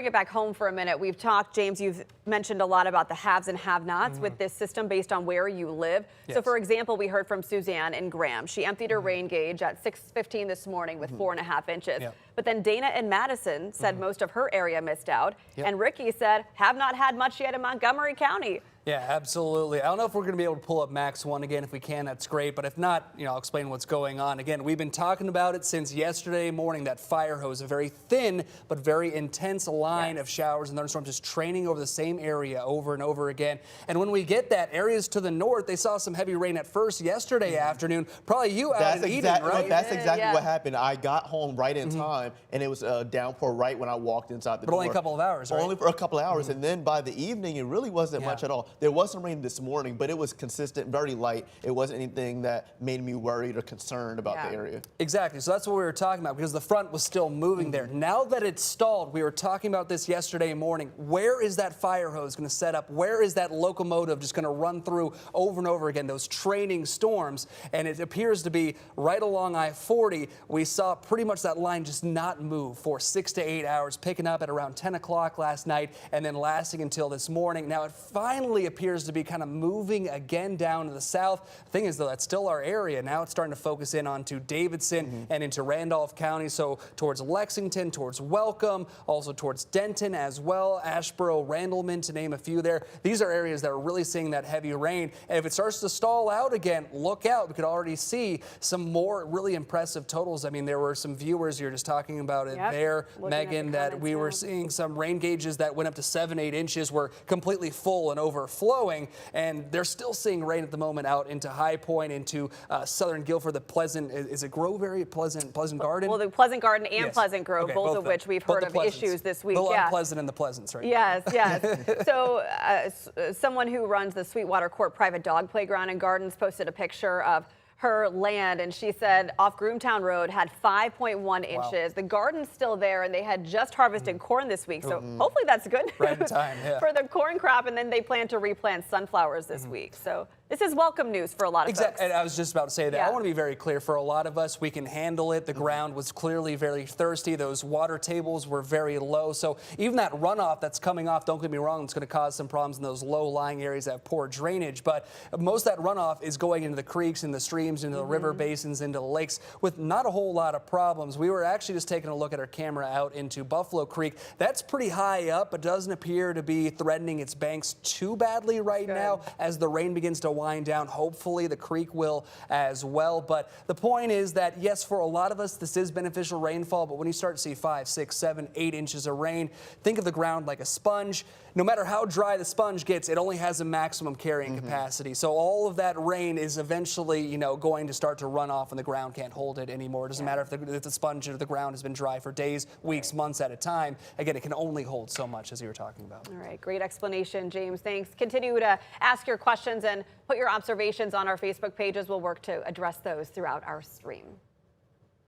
Get back home for a minute. We've talked, James, you've mentioned a lot about the haves and have-nots with this system based on where you live. Yes. So, for example, we heard from Suzanne in Graham. She emptied her rain gauge at 6:15 this morning with 4.5 inches. Yep. But then Dana in Madison said most of her area missed out. Yep. And Ricky said, have not had much yet in Montgomery County. Yeah, absolutely. I don't know if we're going to be able to pull up Max 1 again. If we can, that's great. But if not, I'll explain what's going on. Again, we've been talking about it since yesterday morning, that fire hose, a very thin but very intense line of showers and thunderstorms just training over the same area over and over again. And when we get that, areas to the north, they saw some heavy rain at first yesterday afternoon. Probably you out in Eden, right? That's exactly what happened. I got home right in time, and it was a downpour right when I walked inside the door. But only a couple of hours, right? Only for a couple of hours. And then by the evening, it really wasn't much at all. There was some rain this morning, but it was consistent, very light. It wasn't anything that made me worried or concerned about the area. Exactly. So that's what we were talking about, because the front was still moving there. Now that it's stalled, we were talking about this yesterday morning. Where is that fire hose going to set up? Where is that locomotive just going to run through over and over again, those training storms? And it appears to be right along I-40. We saw pretty much that line just not move for 6 to 8 hours, picking up at around 10 o'clock last night and then lasting until this morning. Now it finally appears to be kind of moving again down to the south. The thing is, though, that's still our area. Now it's starting to focus in onto Davidson and into Randolph County, so towards Lexington, towards Welcome, also towards Denton as well, Asheboro, Randleman, to name a few there. These are areas that are really seeing that heavy rain. And if it starts to stall out again, look out. We could already see some more really impressive totals. I mean, there were some viewers, you're just talking about it there, Megan, that we were seeing some rain gauges that went up to 7-8 inches were completely full and overflowing. And they're still seeing rain at the moment out into High Point, into southern Guilford, the Pleasant, is it Grove area? Pleasant Garden? Well, the Pleasant Garden and Pleasant Grove, both of which we've heard of issues this week. The Unpleasant and the Pleasants, right? Yes, yes. So someone who runs the Sweetwater Court private dog playground and gardens posted a picture of her land, and she said off Groomtown Road had 5.1 inches. The garden's still there, and they had just harvested corn this week, so hopefully that's good news right in time, for the corn crop, and then they plan to replant sunflowers this week. So this is welcome news for a lot of folks. And I was just about to say that. I want to be very clear. For a lot of us, we can handle it. The ground was clearly very thirsty. Those water tables were very low. So even that runoff that's coming off, don't get me wrong, it's going to cause some problems in those low-lying areas that have poor drainage. But most of that runoff is going into the creeks and the streams, into the river basins, into the lakes with not a whole lot of problems. We were actually just taking a look at our camera out into Buffalo Creek. That's pretty high up, but doesn't appear to be threatening its banks too badly right now as the rain begins to wind down. Hopefully the creek will as well. But the point is that, yes, for a lot of us, this is beneficial rainfall. But when you start to see 5, 6, 7, 8 inches of rain, think of the ground like a sponge. No matter how dry the sponge gets, it only has a maximum carrying capacity. So all of that rain is eventually, going to start to run off, and the ground can't hold it anymore. It doesn't matter if the sponge or the ground has been dry for days, weeks, months at a time. Again, it can only hold so much, as you were talking about. All right, great explanation, James. Thanks. Continue to ask your questions and put your observations on our Facebook pages. We'll work to address those throughout our stream.